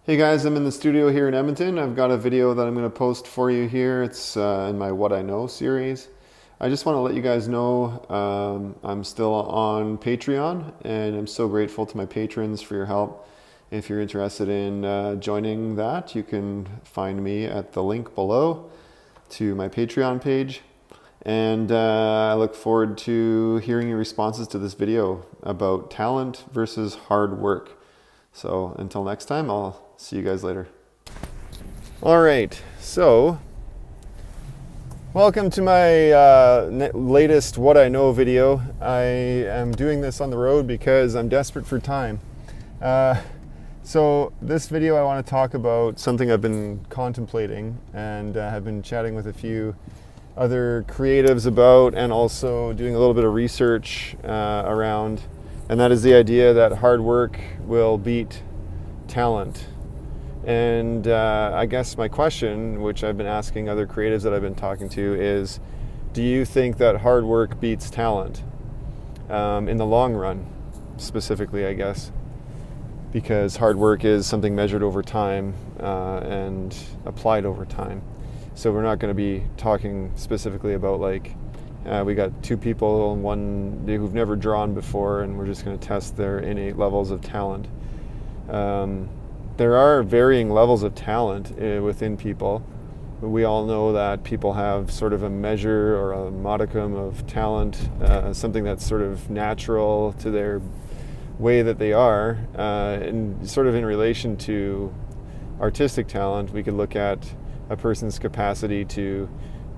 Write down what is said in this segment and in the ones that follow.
Hey guys, I'm in the studio here in Edmonton. I've got a video that I'm going to post for you here. It's in my What I Know series. I just want to let you guys know I'm still on Patreon, and I'm so grateful to my patrons for your help. If you're interested in joining that, you can find me at the link below to my Patreon page. And I look forward to hearing your responses to this video about talent versus hard work. So until next time, I'll see you guys later. All right, so welcome to my latest What I Know video. I am doing this on the road because I'm desperate for time. So this video I want to talk about something I've been contemplating and have been chatting with a few other creatives about, and also doing a little bit of research around, and that is the idea that hard work will beat talent. And I guess my question, which I've been asking other creatives that I've been talking to, is do you think that hard work beats talent in the long run, specifically, I guess, because hard work is something measured over time and applied over time. So we're not going to be talking specifically about like we got two people, one who've never drawn before, and we're just going to test their innate levels of talent. There are varying levels of talent within people. We all know that people have sort of a measure or a modicum of talent, something that's sort of natural to their way that they are. And sort of in relation to artistic talent, we could look at a person's capacity to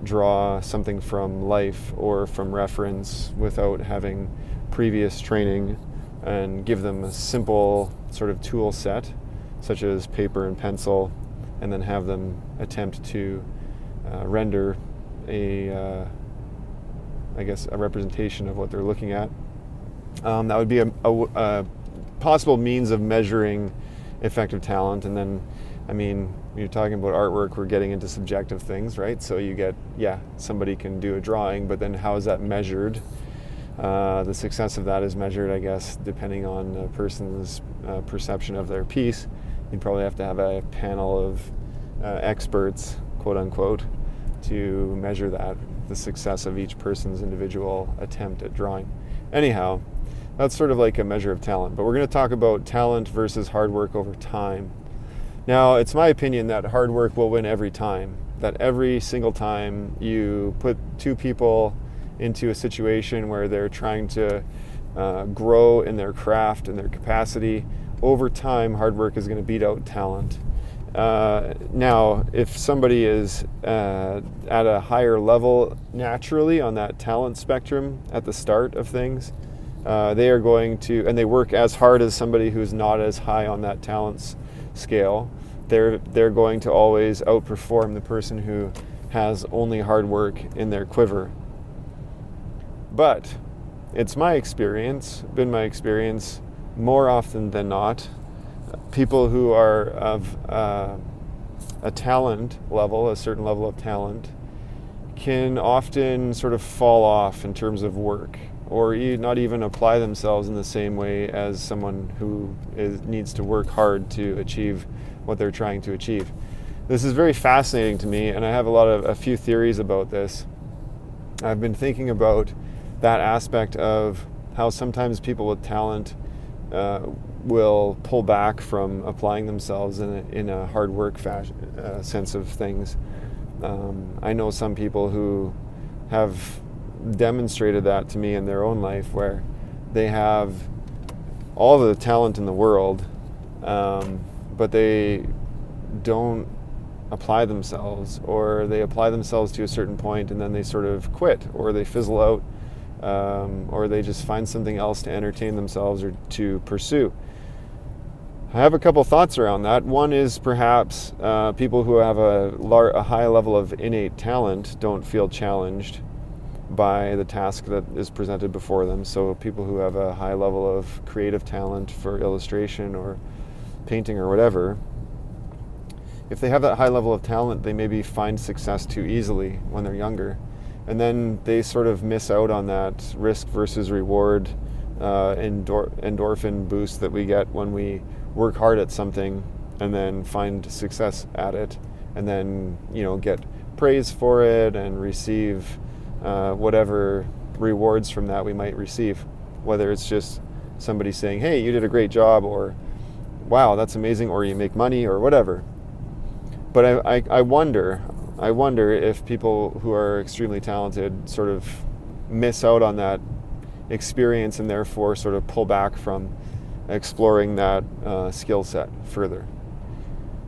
draw something from life or from reference without having previous training, and give them a simple sort of tool set, such as paper and pencil, and then have them attempt to render a representation of what they're looking at. That would be a possible means of measuring effective talent. And then, I mean, when you're talking about artwork, we're getting into subjective things, right? So you get, somebody can do a drawing, but then how is that measured? The success of that is measured, I guess, depending on a person's perception of their piece. You'd probably have to have a panel of experts, quote unquote, to measure that, the success of each person's individual attempt at drawing. Anyhow, that's sort of like a measure of talent. But we're going to talk about talent versus hard work over time. Now, it's my opinion that hard work will win every time, that every single time you put two people into a situation where they're trying to grow in their craft and their capacity, over time, hard work is going to beat out talent. Now, if somebody is at a higher level naturally on that talent spectrum at the start of things, they are going to, and they work as hard as somebody who's not as high on that talent scale, they're going to always outperform the person who has only hard work in their quiver. But it's been my experience, more often than not, people who are of a talent level, a certain level of talent, can often sort of fall off in terms of work, or not even apply themselves in the same way as someone who needs to work hard to achieve what they're trying to achieve. This is very fascinating to me, and I have a few theories about this. I've been thinking about that aspect of how sometimes people with talent will pull back from applying themselves in a hard work sense of things. I know some people who have demonstrated that to me in their own life, where they have all the talent in the world, but they don't apply themselves, or they apply themselves to a certain point and then they sort of quit, or they fizzle out, or they just find something else to entertain themselves or to pursue. I have a couple thoughts around that. One is perhaps people who have a high level of innate talent don't feel challenged by the task that is presented before them. So people who have a high level of creative talent for illustration or painting or whatever, if they have that high level of talent, they maybe find success too easily when they're younger. And then they sort of miss out on that risk versus reward endorphin boost that we get when we work hard at something and then find success at it, and then get praise for it and receive whatever rewards from that we might receive, whether it's just somebody saying, hey, you did a great job, or wow, that's amazing, or you make money, or whatever. But I wonder if people who are extremely talented sort of miss out on that experience and therefore sort of pull back from exploring that skill set further.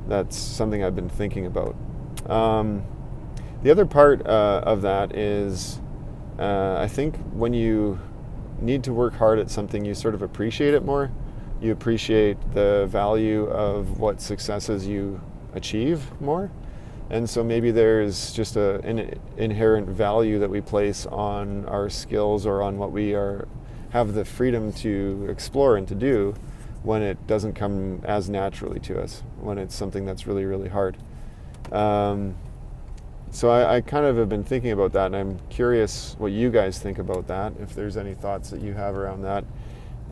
That's something I've been thinking about. The other part of that is I think when you need to work hard at something, you sort of appreciate it more. You appreciate the value of what successes you achieve more. And so maybe there's just an inherent value that we place on our skills or on what we have the freedom to explore and to do when it doesn't come as naturally to us, when it's something that's really, really hard. So I kind of have been thinking about that, and I'm curious what you guys think about that, if there's any thoughts that you have around that.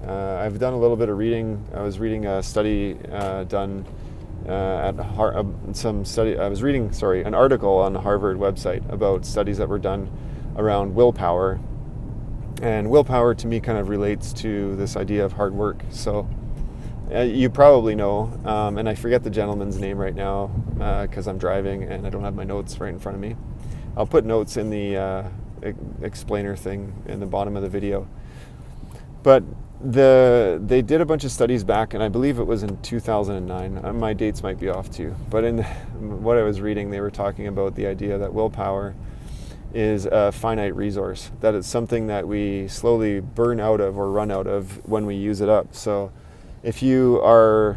I've done a little bit of reading. I was reading a study done I was reading an article on the Harvard website about studies that were done around willpower. And willpower to me kind of relates to this idea of hard work. So you probably know, and I forget the gentleman's name right now because I'm driving and I don't have my notes right in front of me. I'll put notes in the explainer thing in the bottom of the video. But they did a bunch of studies back, and I believe it was in 2009. My dates might be off too. But in what I was reading, they were talking about the idea that willpower is a finite resource, that it's something that we slowly burn out of or run out of when we use it up. So if you are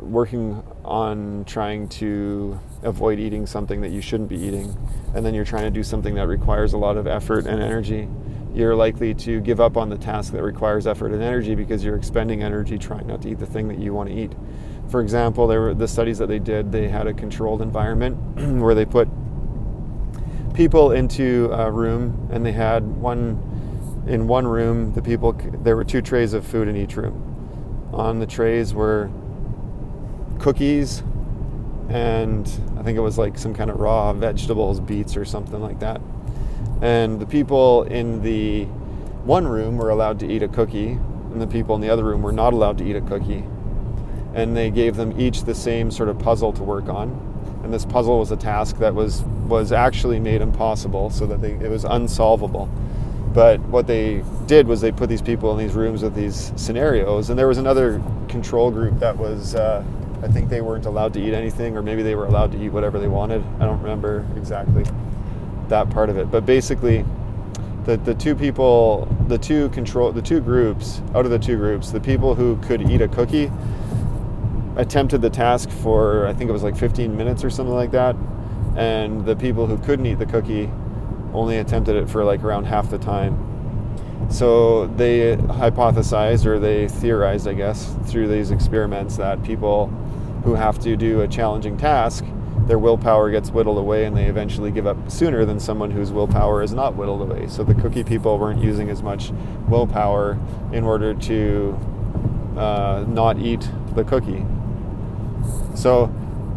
working on trying to avoid eating something that you shouldn't be eating, and then you're trying to do something that requires a lot of effort and energy, you're likely to give up on the task that requires effort and energy because you're expending energy trying not to eat the thing that you want to eat. For example, the studies that they did, they had a controlled environment where they put people into a room, and they had in one room, there were 2 trays of food in each room. On the trays were cookies, and I think it was like some kind of raw vegetables, beets or something like that. And the people in the one room were allowed to eat a cookie, and the people in the other room were not allowed to eat a cookie. And they gave them each the same sort of puzzle to work on. And this puzzle was a task that was actually made impossible, so that it was unsolvable. But what they did was they put these people in these rooms with these scenarios, and there was another control group that was, I think they weren't allowed to eat anything, or maybe they were allowed to eat whatever they wanted. I don't remember exactly that part of it. But basically, the two groups, out of the two groups, the people who could eat a cookie attempted the task for, I think it was like 15 minutes or something like that, and the people who couldn't eat the cookie only attempted it for like around half the time. So they hypothesized, or they theorized, I guess, through these experiments, that people who have to do a challenging task, their willpower gets whittled away, and they eventually give up sooner than someone whose willpower is not whittled away. So the cookie people weren't using as much willpower in order to not eat the cookie. So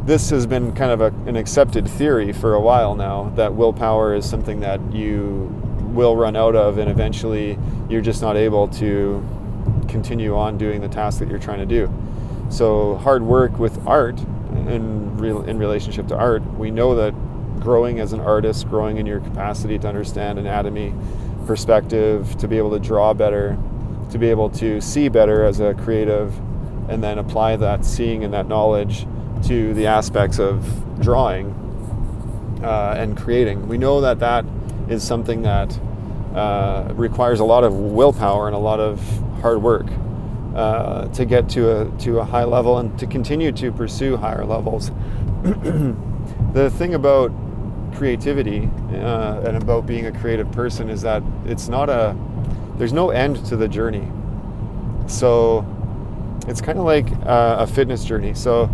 this has been kind of an accepted theory for a while now, that willpower is something that you will run out of, and eventually you're just not able to continue on doing the task that you're trying to do. So hard work with art, in relationship to art, we know that growing as an artist, growing in your capacity to understand anatomy, perspective, to be able to draw better, to be able to see better as a creative, and then apply that seeing and that knowledge to the aspects of drawing and creating. We know that that is something that requires a lot of willpower and a lot of hard work to get to a high level and to continue to pursue higher levels. The thing about creativity and about being a creative person is that there's no end to the journey. So it's kind of like a fitness journey. So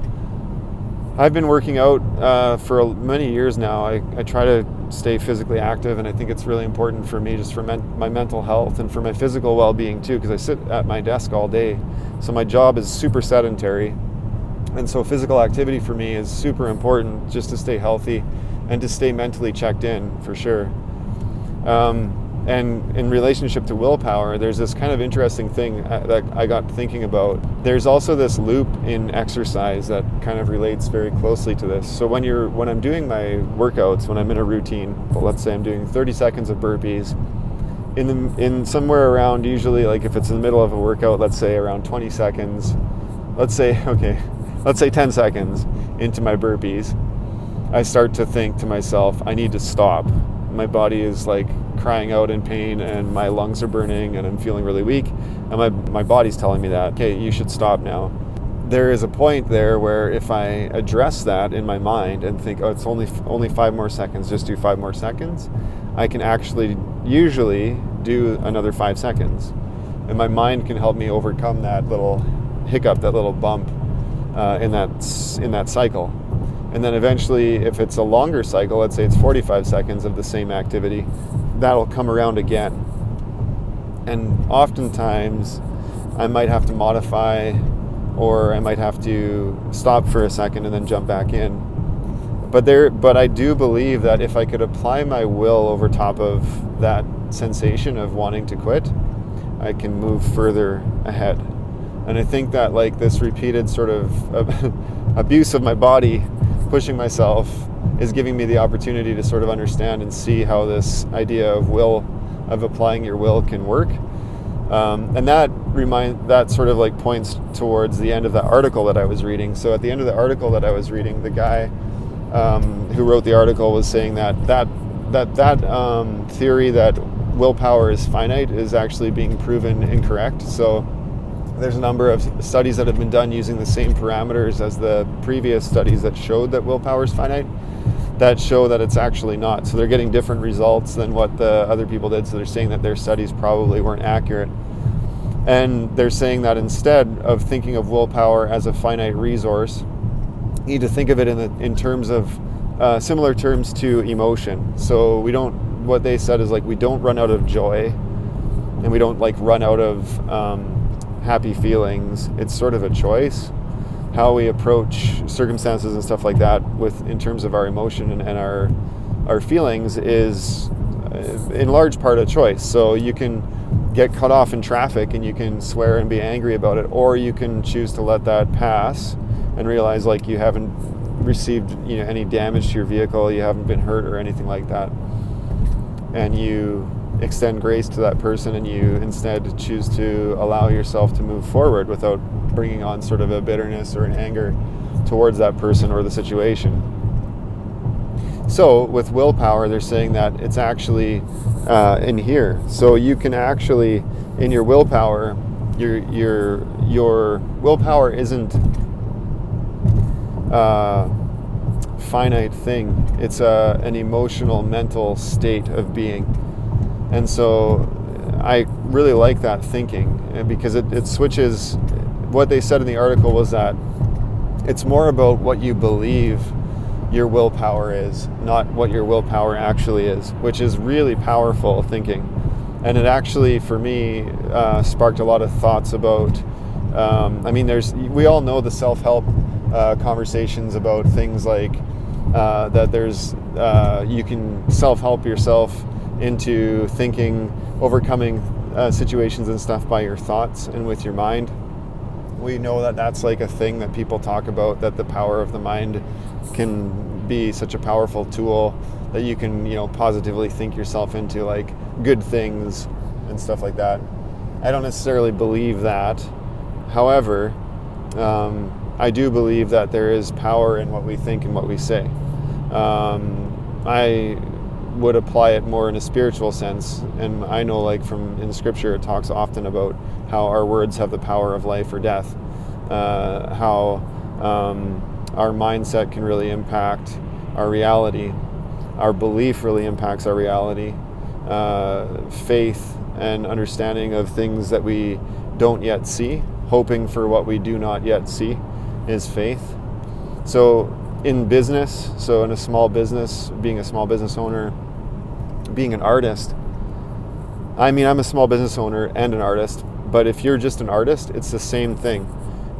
I've been working out for many years now. I try to stay physically active, and I think it's really important for me, just for my mental health and for my physical well-being too, because I sit at my desk all day. So my job is super sedentary, And so physical activity for me is super important just to stay healthy and to stay mentally checked in, for sure. And in relationship to willpower, there's this kind of interesting thing that I got thinking about. There's also this loop in exercise that kind of relates very closely to this. So when I'm doing my workouts, when I'm in a routine, well, let's say I'm doing 30 seconds of burpees, in somewhere around, usually like if it's in the middle of a workout, let's say around 20 seconds, let's say 10 seconds into my burpees, I start to think to myself, I need to stop. My body is like crying out in pain and my lungs are burning and I'm feeling really weak, and my body's telling me that, okay, you should stop now. There is a point there where if I address that in my mind and think, oh, it's only 5 more seconds, just do 5 more seconds, I can actually usually do another 5 seconds. And my mind can help me overcome that little hiccup, that little bump in that cycle. And then eventually, if it's a longer cycle, let's say it's 45 seconds of the same activity, that'll come around again. And oftentimes, I might have to modify, or I might have to stop for a second and then jump back in. But I do believe that if I could apply my will over top of that sensation of wanting to quit, I can move further ahead. And I think that like this repeated sort of abuse of my body, pushing myself, is giving me the opportunity to sort of understand and see how this idea of applying your will can work. And that sort of like points towards the end of the article that I was reading. So at the end of the article that I was reading, the guy who wrote the article was saying that theory that willpower is finite is actually being proven incorrect. So there's a number of studies that have been done using the same parameters as the previous studies that showed that willpower is finite, that show that it's actually not. So they're getting different results than what the other people did. So they're saying that their studies probably weren't accurate. And they're saying that instead of thinking of willpower as a finite resource, you need to think of it in terms of similar terms to emotion. So what they said is like, we don't run out of joy and we don't like run out of happy feelings. It's sort of a choice. How we approach circumstances and stuff like that in terms of our emotion and our feelings is in large part a choice. So you can get cut off in traffic and you can swear and be angry about it, or you can choose to let that pass and realize like you haven't received any damage to your vehicle, you haven't been hurt or anything like that, and you extend grace to that person, and you instead choose to allow yourself to move forward without bringing on sort of a bitterness or an anger towards that person or the situation. So with willpower, they're saying that it's actually in here. So you can actually, in your willpower, your willpower isn't finite thing. It's an emotional, mental state of being. And so I really like that thinking, because it switches. What they said in the article was that it's more about what you believe your willpower is, not what your willpower actually is, which is really powerful thinking. And it actually, for me, sparked a lot of thoughts about, we all know the self-help conversations about things like that you can self-help yourself into thinking, overcoming situations and stuff by your thoughts and with your mind. We know that that's like a thing that people talk about, that the power of the mind can be such a powerful tool that you can, positively think yourself into like good things and stuff like that. I don't necessarily believe that. However, I do believe that there is power in what we think and what we say. I would apply it more in a spiritual sense, and I know like in scripture it talks often about how our words have the power of life or death, how our mindset can really impact our reality, our belief really impacts our reality, faith and understanding of things that we don't yet see, hoping for what we do not yet see is faith. So in business, so in a small business, being a small business owner, being an artist, I'm a small business owner and an artist, but if you're just an artist, it's the same thing.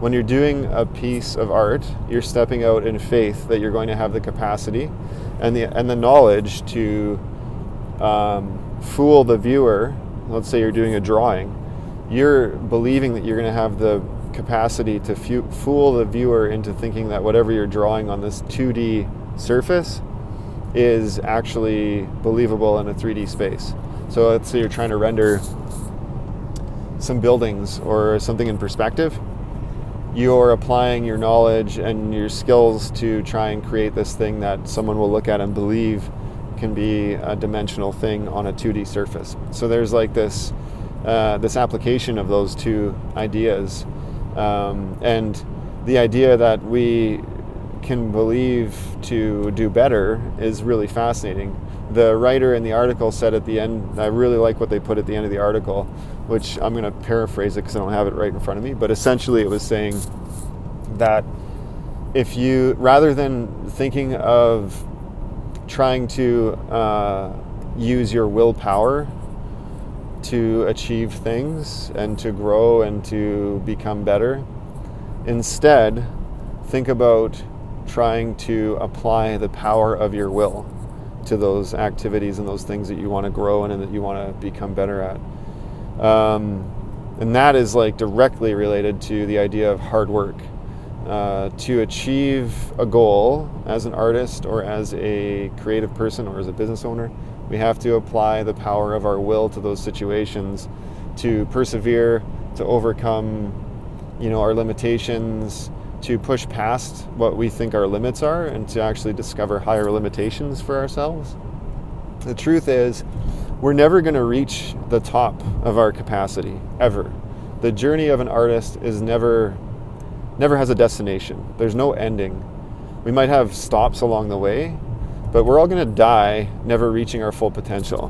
When you're doing a piece of art, you're stepping out in faith that you're going to have the capacity and the knowledge to fool the viewer. Let's say you're doing a drawing. You're believing that you're going to have the capacity to fool the viewer into thinking that whatever you're drawing on this 2D surface is actually believable in a 3D space. So let's say you're trying to render some buildings or something in perspective. You're applying your knowledge and your skills to try and create this thing that someone will look at and believe can be a dimensional thing on a 2D surface. So there's like this application of those two ideas. And the idea that we can believe to do better is really fascinating. The writer in the article said at the end, I really like what they put at the end of the article, which I'm going to paraphrase it because I don't have it right in front of me, but essentially it was saying that if you, rather than thinking of trying to use your willpower to achieve things and to grow and to become better, instead think about trying to apply the power of your will to those activities and those things that you want to grow in and that you want to become better at. And that is like directly related to the idea of hard work. To achieve a goal as an artist or as a creative person or as a business owner, we have to apply the power of our will to those situations, to persevere, to overcome, our limitations, to push past what we think our limits are and to actually discover higher limitations for ourselves. The truth is, we're never going to reach the top of our capacity, ever. The journey of an artist is never has a destination. There's no ending. We might have stops along the way, but we're all going to die never reaching our full potential.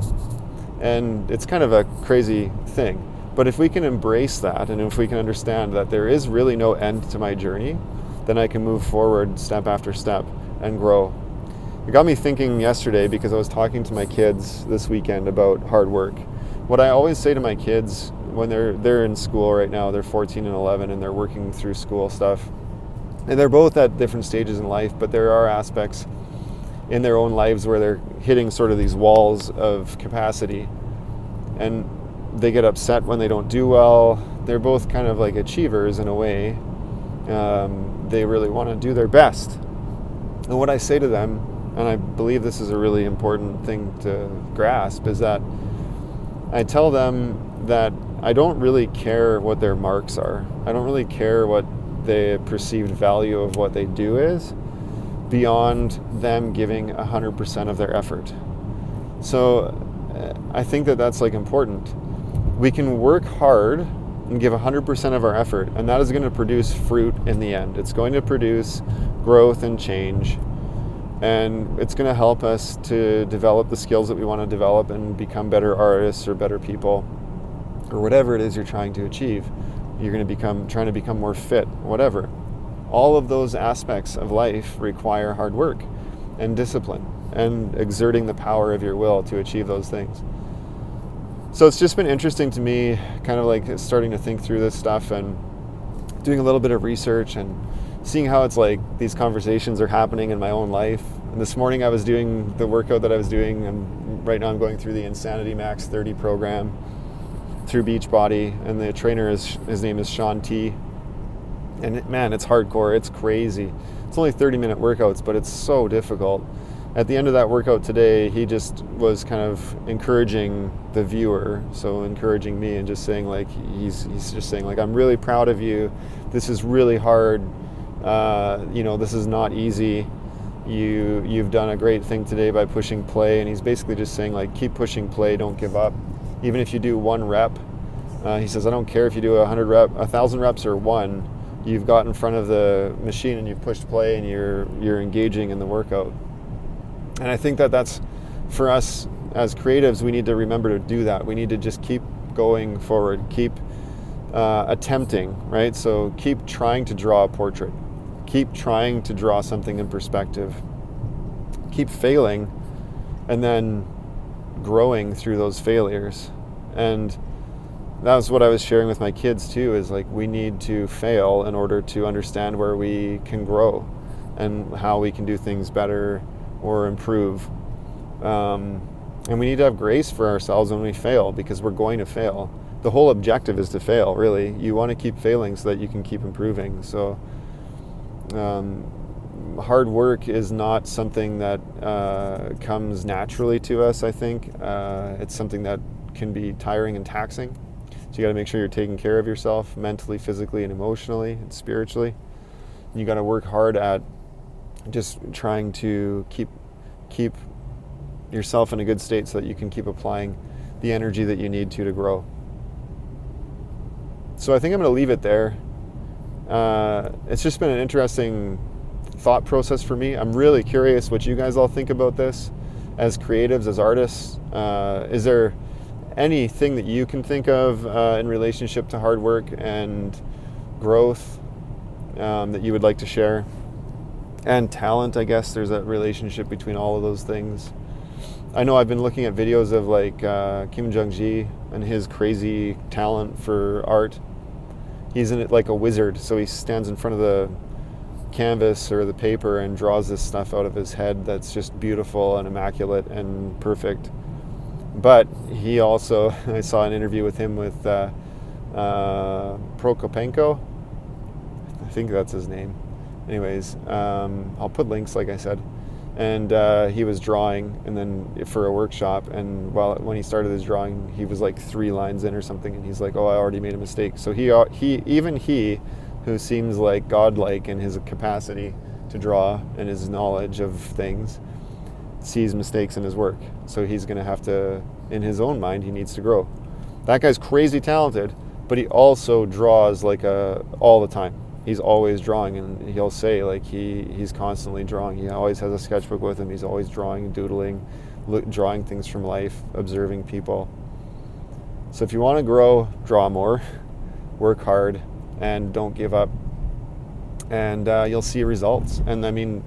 And it's kind of a crazy thing. But if we can embrace that, and if we can understand that there is really no end to my journey, then I can move forward step after step and grow. It got me thinking yesterday because I was talking to my kids this weekend about hard work. What I always say to my kids when they're in school right now, they're 14 and 11 and they're working through school stuff. And they're both at different stages in life, but there are aspects in their own lives where they're hitting sort of these walls of capacity. And they get upset when they don't do well. They're both kind of like achievers in a way. They really want to do their best. And what I say to them, and I believe this is a really important thing to grasp, is that I tell them that I don't really care what their marks are. I don't really care what the perceived value of what they do is beyond them giving 100% of their effort. So I think that that's like important. We can work hard and give 100% of our effort, and that is going to produce fruit in the end. It's going to produce growth and change, and it's going to help us to develop the skills that we want to develop and become better artists or better people or whatever it is you're trying to achieve. You're going to trying to become more fit, whatever. All of those aspects of life require hard work and discipline and exerting the power of your will to achieve those things. So it's just been interesting to me, kind of like starting to think through this stuff and doing a little bit of research and seeing how it's like these conversations are happening in my own life. And this morning I was doing the workout that I was doing, and right now I'm going through the Insanity Max 30 program through Beachbody, and the trainer his name is Sean T. And man, it's hardcore, it's crazy. It's only 30-minute workouts, but it's so difficult. At the end of that workout today, he just was kind of encouraging the viewer, so encouraging me and just saying like, he's just saying like, I'm really proud of you. This is really hard. This is not easy. You've done a great thing today by pushing play. And he's basically just saying like, keep pushing play, don't give up. Even if you do one rep, he says, I don't care if you do 1,000 reps or one, you've got in front of the machine and you've pushed play and you're engaging in the workout. And I think that that's, for us as creatives, we need to remember to do that. We need to just keep going forward, keep attempting, right? So keep trying to draw a portrait, keep trying to draw something in perspective, keep failing, and then growing through those failures. And that was what I was sharing with my kids too, is like we need to fail in order to understand where we can grow and how we can do things better or improve. And we need to have grace for ourselves when we fail, because we're going to fail. The whole objective is to fail, really. You want to keep failing so that you can keep improving. So hard work is not something that comes naturally to us, I think. It's something that can be tiring and taxing. So you got to make sure you're taking care of yourself mentally, physically, and emotionally, and spiritually. And you got to work hard at just trying to keep yourself in a good state so that you can keep applying the energy that you need to grow. So I think I'm going to leave it there. It's just been an interesting thought process for me. I'm really curious what you guys all think about this as creatives, as artists. Is there anything that you can think of in relationship to hard work and growth that you would like to share? And talent, I guess there's a relationship between all of those things. I know I've been looking at videos of like Kim Jung Gi and his crazy talent for art. He's in it like a wizard, so he stands in front of the canvas or the paper and draws this stuff out of his head that's just beautiful and immaculate and perfect. But he also, I saw an interview with him with Prokopenko. I think that's his name. Anyways, I'll put links, like I said. And he was drawing, and then for a workshop, and when he started his drawing, he was like 3 lines in or something, and he's like, "Oh, I already made a mistake." So he, who seems like godlike in his capacity to draw and his knowledge of things, sees mistakes in his work. So he's going to have to, in his own mind, he needs to grow. That guy's crazy talented, but he also draws like all the time. He's always drawing, and he'll say like he's constantly drawing. He always has a sketchbook with him. He's always drawing, doodling, drawing things from life, observing people. So if you want to grow, draw more, work hard, and don't give up, and you'll see results. And I mean,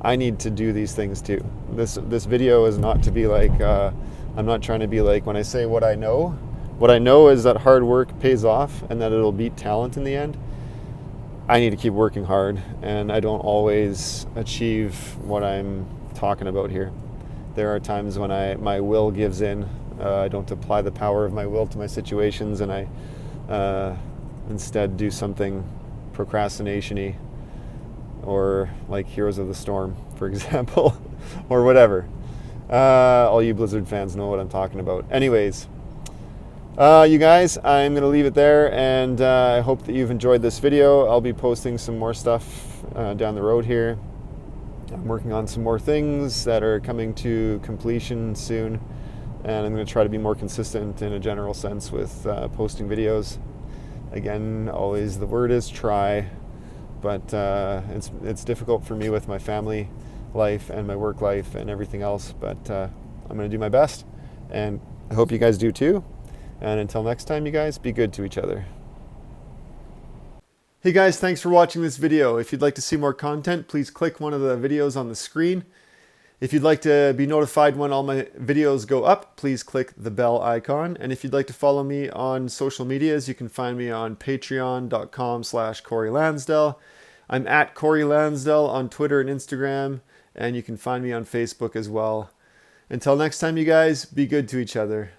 I need to do these things too. This video is not to be like, I'm not trying to be like, when I say what I know is that hard work pays off and that it'll beat talent in the end. I need to keep working hard, and I don't always achieve what I'm talking about here. There are times when my will gives in. I don't apply the power of my will to my situations, and I instead do something procrastination-y, or like Heroes of the Storm, for example, or whatever. All you Blizzard fans know what I'm talking about. Anyways, you guys, I'm going to leave it there, and I hope that you've enjoyed this video. I'll be posting some more stuff down the road here. I'm working on some more things that are coming to completion soon, and I'm going to try to be more consistent in a general sense with posting videos. Again, always the word is try, but it's difficult for me with my family life and my work life and everything else, but I'm going to do my best, and I hope you guys do too. And until next time, you guys, be good to each other. Hey guys, thanks for watching this video. If you'd like to see more content, please click one of the videos on the screen. If you'd like to be notified when all my videos go up, please click the bell icon. And if you'd like to follow me on social medias, you can find me on patreon.com/Corey Lansdell. I'm at Corey Lansdell on Twitter and Instagram, and you can find me on Facebook as well. Until next time, you guys, be good to each other.